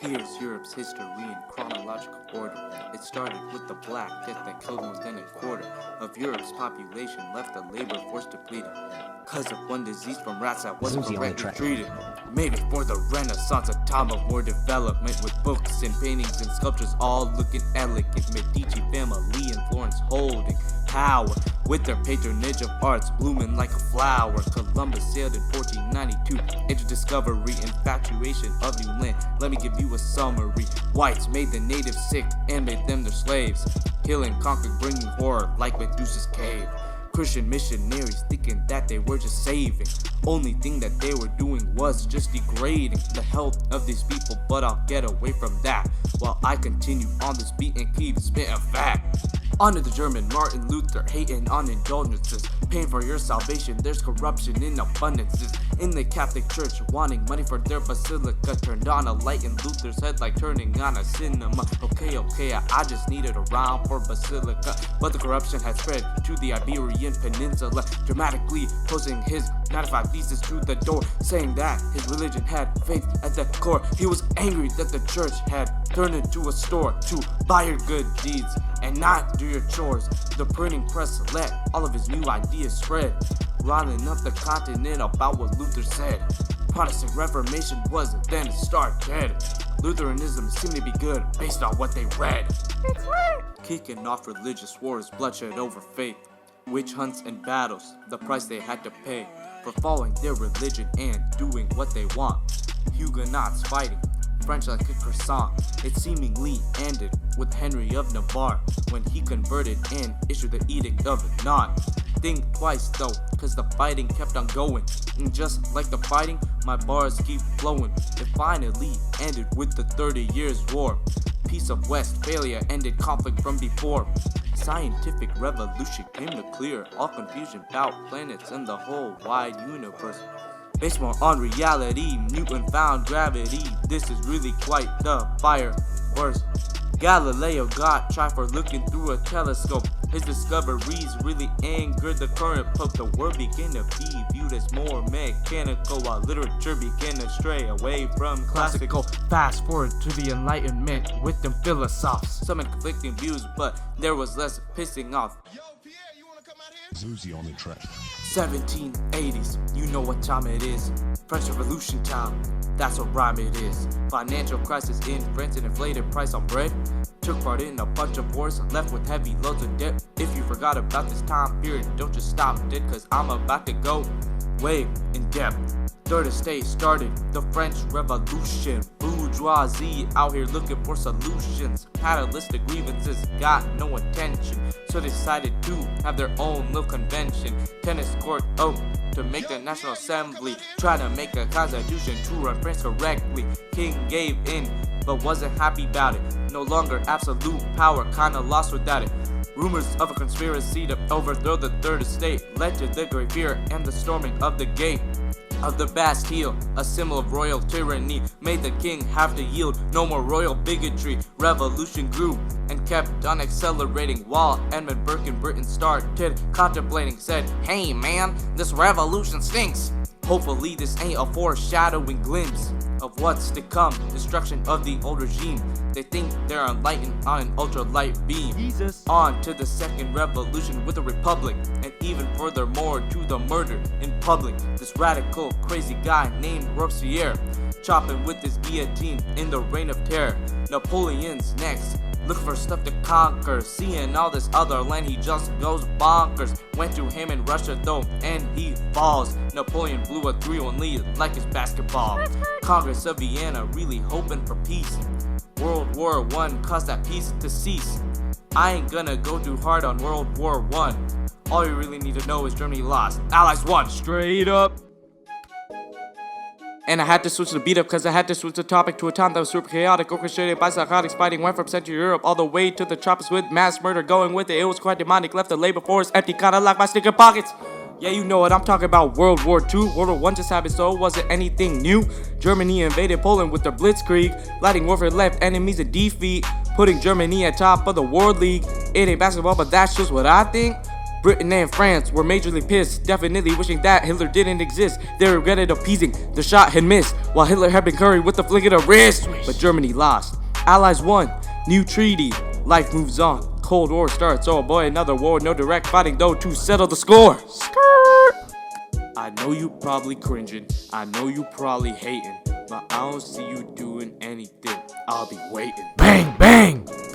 Here's Europe's history in chronological order. It started with the Black Death that killed more than a quarter of Europe's population, left the labor force depleted. Cause of one disease from rats that wasn't correctly treated. Made it for the Renaissance, a time of more development, with books and paintings and sculptures all looking elegant. Medici family in Florence holding power, with their patronage of arts blooming like a flower. Columbus sailed in 1492 into discovery, infatuation of new land. Let me give you a summary. Whites made the natives sick and made them their slaves. Killing, conquered, bringing horror like Medusa's cave. Christian missionaries thinking that they were just saving. Only thing that they were doing was just degrading the health of these people, but I'll get away from that while I continue on this beat and keep spitting fact. Under the German Martin Luther, hating on indulgences, paying for your salvation, there's corruption in abundances. In the Catholic Church, wanting money for their basilica, turned on a light in Luther's head like turning on a cinema. Okay, I just needed a rhyme for basilica, but the corruption had spread to the Iberian Peninsula, dramatically posing his 95 thesis to the door, saying that his religion had faith at the core. He was angry that the church had turned into a store to buy your good deeds and not do your chores. The printing press let all of his new ideas spread, riling up the continent about what Luther said. Protestant Reformation was then started. Lutheranism seemed to be good based on what they read. Kicking off religious wars, bloodshed over faith, witch hunts and battles, the price they had to pay for following their religion and doing what they want. Huguenots fighting French like a croissant. It seemingly ended with Henry of Navarre when he converted and issued the Edict of Nantes. Think twice though, cause the fighting kept on going, and just like the fighting, my bars keep flowing. It finally ended with the 30 Years' War. Peace of Westphalia ended conflict from before. Scientific revolution came to clear all confusion about planets and the whole wide universe. Based more on reality, Newton found gravity. This is really quite the fireworks. Galileo got tried for looking through a telescope. His discoveries really angered the current pope. The world began to be viewed as more mechanical, while literature began to stray away from classical. Fast forward to the Enlightenment with them philosophers. Some had conflicting views, but there was less pissing off. Yo, Pierre, you wanna come out here? Zuzi on the track. 1780s, you know what time it is. French Revolution time, that's what rhyme it is. Financial crisis in France and inflated price on bread. Took part in a bunch of wars, left with heavy loads of debt. If you forgot about this time period, don't just stop dead, cause I'm about to go way in depth. Third estate started the French Revolution. Bourgeoisie out here looking for solutions. Had a list of grievances, got no attention, so they decided to have their own little convention. Tennis court to make the National Assembly, try to make a constitution to run France correctly. King gave in, but wasn't happy about it. No longer absolute power, kinda lost without it. Rumors of a conspiracy to overthrow the Third Estate led to the Great Fear and the storming of the gate of the Bastille. A symbol of royal tyranny made the king have to yield. No more royal bigotry. Revolution grew and kept on accelerating, while Edmund Burke in Britain started contemplating. Said, hey man, this revolution stinks. Hopefully this ain't a foreshadowing glimpse of what's to come. Destruction of the old regime. They think they're enlightened on an ultralight beam. Jesus. On to the second revolution with a republic, and even furthermore to the murder in public. This radical crazy guy named Robespierre, chopping with his guillotine in the reign of terror. Napoleon's next, looking for stuff to conquer. Seeing all this other land, he just goes bonkers. Went to him in Russia though, and he falls. Napoleon blew a 3-1 lead like his basketball. Congress of Vienna really hoping for peace. World War I caused that peace to cease. I ain't gonna go too hard on World War I. All you really need to know is Germany lost, Allies won. Straight up. And I had to switch the beat up because I had to switch the topic to a time that was super chaotic, orchestrated by psychotics. Fighting went from Central Europe all the way to the tropics with mass murder going with it. It was quite demonic, left the labor force empty, kinda like my sneaker pockets. Yeah, you know what I'm talking about. World War II. World War I just happened, so it wasn't anything new. Germany invaded Poland with their blitzkrieg. Lighting warfare left enemies in defeat, putting Germany at top of the World League. It ain't basketball, but that's just what I think. Britain and France were majorly pissed, definitely wishing that Hitler didn't exist. They regretted appeasing, the shot had missed, while Hitler had been curried with the flick of the wrist. But Germany lost, Allies won, new treaty, life moves on. Cold War starts, oh boy, another war, no direct fighting though to settle the score. I know you probably cringing, I know you probably hating, but I don't see you doing anything, I'll be waiting. Bang, bang!